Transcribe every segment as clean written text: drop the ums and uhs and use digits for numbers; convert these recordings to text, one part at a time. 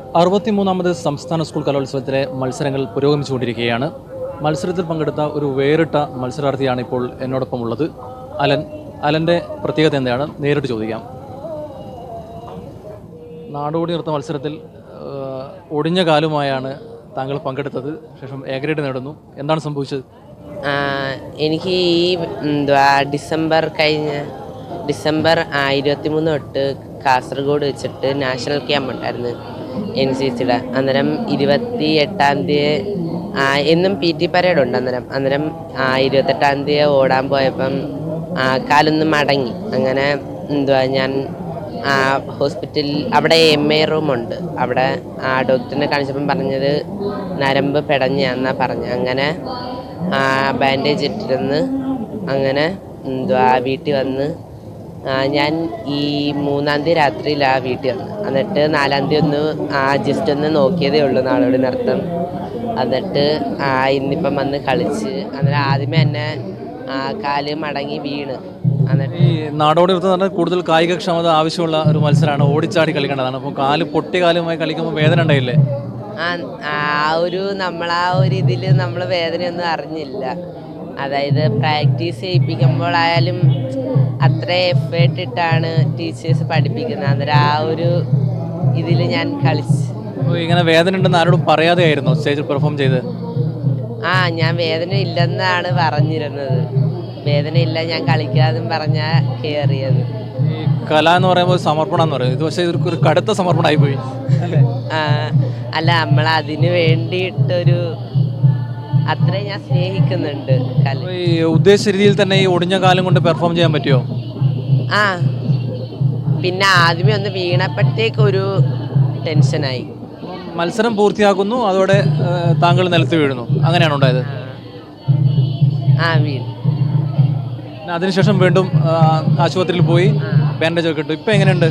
63ാമത് സംസ്ഥാന സ്കൂൾ കലോത്സവത്തിലെ മത്സരങ്ങൾ പുരോഗമിച്ചുകൊണ്ടിരിക്കുകയാണ്. മത്സരത്തിൽ പങ്കെടുത്ത ഒരു വേറിട്ട മത്സരാർത്ഥിയാണ് ഇപ്പോൾ എന്നോടൊപ്പം ഉള്ളത്. അലൻ്റെ പ്രത്യേകത എന്താണ്? നേരിട്ട് ചോദിക്കാം. നാടോടി നൃത്ത മത്സരത്തിൽ ഒടിഞ്ഞ കാലുമായാണ് താങ്കൾ പങ്കെടുത്തത്. ശേഷം എ ഗ്രേഡ് നേടുന്നു. എന്താണ് സംഭവിച്ചത്? എനിക്ക് ഡിസംബർ 23 തൊട്ട് കാസർഗോഡ് വെച്ചിട്ട് നാഷണൽ ക്യാമ്പ് ഉണ്ടായിരുന്നു NCCയുടെ. അന്നേരം 28-ാം തീയതി എന്നും PT പരേഡ് ഉണ്ട്. അന്നേരം 28-ാം തീയതി ഓടാൻ പോയപ്പം കാലൊന്ന് മടങ്ങി. അങ്ങനെ ഞാൻ ഹോസ്പിറ്റലിൽ അവിടെ MI റൂമുണ്ട്. അവിടെ ഡോക്ടറിനെ കാണിച്ചപ്പം പറഞ്ഞത് നരമ്പ് പെടഞ്ഞാന്നാ പറഞ്ഞത്. അങ്ങനെ ബാൻഡേജ് ഇട്ടിരുന്ന് അങ്ങനെ വീട്ടിൽ വന്ന് ഞാൻ ഈ 3-ാം തീയതി രാത്രിയിലാണ് വീട്ടിൽ വന്നത്. എന്നിട്ട് 4-ാം തീയതി ജസ്റ്റ് ഒന്ന് നോക്കിയതേ ഉള്ളൂ നാടോടി നൃത്തം. എന്നിട്ട് ഇന്നിപ്പം വന്ന് കളിച്ച്. അന്നേരം ആദ്യമേ തന്നെ കാല് മടങ്ങി വീണ്. എന്നിട്ട് ഈ നാടോടി നൃത്തം എന്ന് പറഞ്ഞാൽ കൂടുതൽ കായികക്ഷമത ആവശ്യമുള്ള ഒരു മത്സരമാണ്. ഓടിച്ചാടി കളിക്കേണ്ടതാണ്. അപ്പോൾ പൊട്ടിയ കാലുമായി കളിക്കുമ്പോൾ വേദന ഉണ്ടായില്ലേ? നമ്മളാ ഒരു ഇതിൽ നമ്മൾ വേദനയൊന്നും അറിഞ്ഞില്ല. അതായത് പ്രാക്ടീസ് ചെയ്യിപ്പിക്കുമ്പോഴായാലും അത്ര എഫേർട്ട് ഇട്ടാണ് ടീച്ചേഴ്സ് പഠിപ്പിക്കുന്നത്. അന്നേരം ആ ഒരു ഇതിൽ ഞാൻ കളിച്ച്. അപ്പോൾ ഇങ്ങനെ വേദന ഉണ്ടെന്ന് ആരോടും പറയാതെ ആയിരുന്നു സ്റ്റേജിൽ പെർഫോം ചെയ്ത്? ഞാൻ വേദന ഇല്ലെന്നാണ് പറഞ്ഞിരുന്നത്. വേദന ഇല്ല, ഞാൻ കളിക്കാതെന്ന് പറഞ്ഞാൽ കയറിയത്. ഈ കല എന്ന് പറയുമ്പോൾ സമർപ്പണം എന്ന് പറയും. ഇത് പക്ഷേ ഒരു കടുത്ത സമർപ്പണമായി പോയി. അല്ല, നമ്മൾ അതിന് വേണ്ടിയിട്ടൊരു അത്രയും ഞാൻ സ്നേഹിക്കുന്നുണ്ട് കല. ഈ ഉദ്ദേശിച്ച രീതിയിൽ തന്നെ ഈ ഒടിഞ്ഞ കാലം കൊണ്ട് പെർഫോം ചെയ്യാൻ പറ്റുമോ? പിന്നെ ആദ്യമേ ഒന്ന് വീണപ്പോഴത്തേക്കൊരു ടെൻഷനായി. മത്സരം പൂർത്തിയാക്കുന്നു, അതോടെ താങ്കൾ നിലത്ത് വീഴുന്നു. അങ്ങനെയാണ് ഉണ്ടായത്? വീണു. അതിനുശേഷം വീണ്ടും ആശുപത്രിയിൽ പോയി ബാൻഡേജ് ഒക്കെ ഇട്ടു. ഇപ്പം എങ്ങനെയുണ്ട്?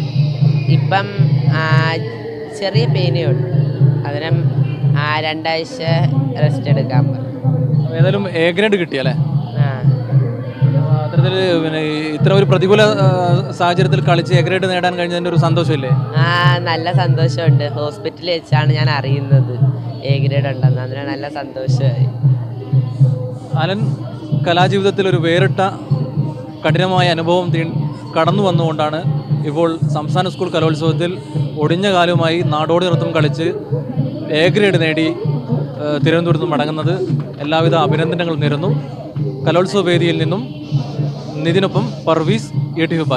ഇപ്പം ചെറിയ പെയിനേ ഉള്ളൂ. അതിനും 2 ആഴ്ച റെസ്റ്റ് എടുക്കാൻ പറഞ്ഞു. ഏതായാലും എ ഗ്രേഡ് കിട്ടിയല്ലേ? അത്തരത്തിൽ പിന്നെ ഇത്ര ഒരു പ്രതികൂല സാഹചര്യത്തിൽ കളിച്ച് എ ഗ്രേഡ് നേടാൻ കഴിഞ്ഞതിൻ്റെ ഒരു സന്തോഷമില്ലേ? നല്ല സന്തോഷമുണ്ട്. ഹോസ്പിറ്റലിൽ വെച്ചാണ് ഞാൻ അറിയുന്നത് എ ഗ്രേഡ് ഉണ്ടെന്ന്. അതിന് നല്ല സന്തോഷമായി. അലൻ കലാജീവിതത്തിൽ ഒരു വേറിട്ട കഠിനമായ അനുഭവം കടന്നു വന്നുകൊണ്ടാണ് ഇപ്പോൾ സംസ്ഥാന സ്കൂൾ കലോത്സവത്തിൽ ഒടിഞ്ഞ കാലുമായി നാടോടി നൃത്തം കളിച്ച് എ ഗ്രേഡ് നേടി തിരുവനന്തപുരത്ത് മടങ്ങുന്നത്. എല്ലാവിധ അഭിനന്ദനങ്ങൾ നേരുന്നു. കലോത്സവ വേദിയിൽ നിന്നും നിതിനൊപ്പം പർവീസ്, ETV.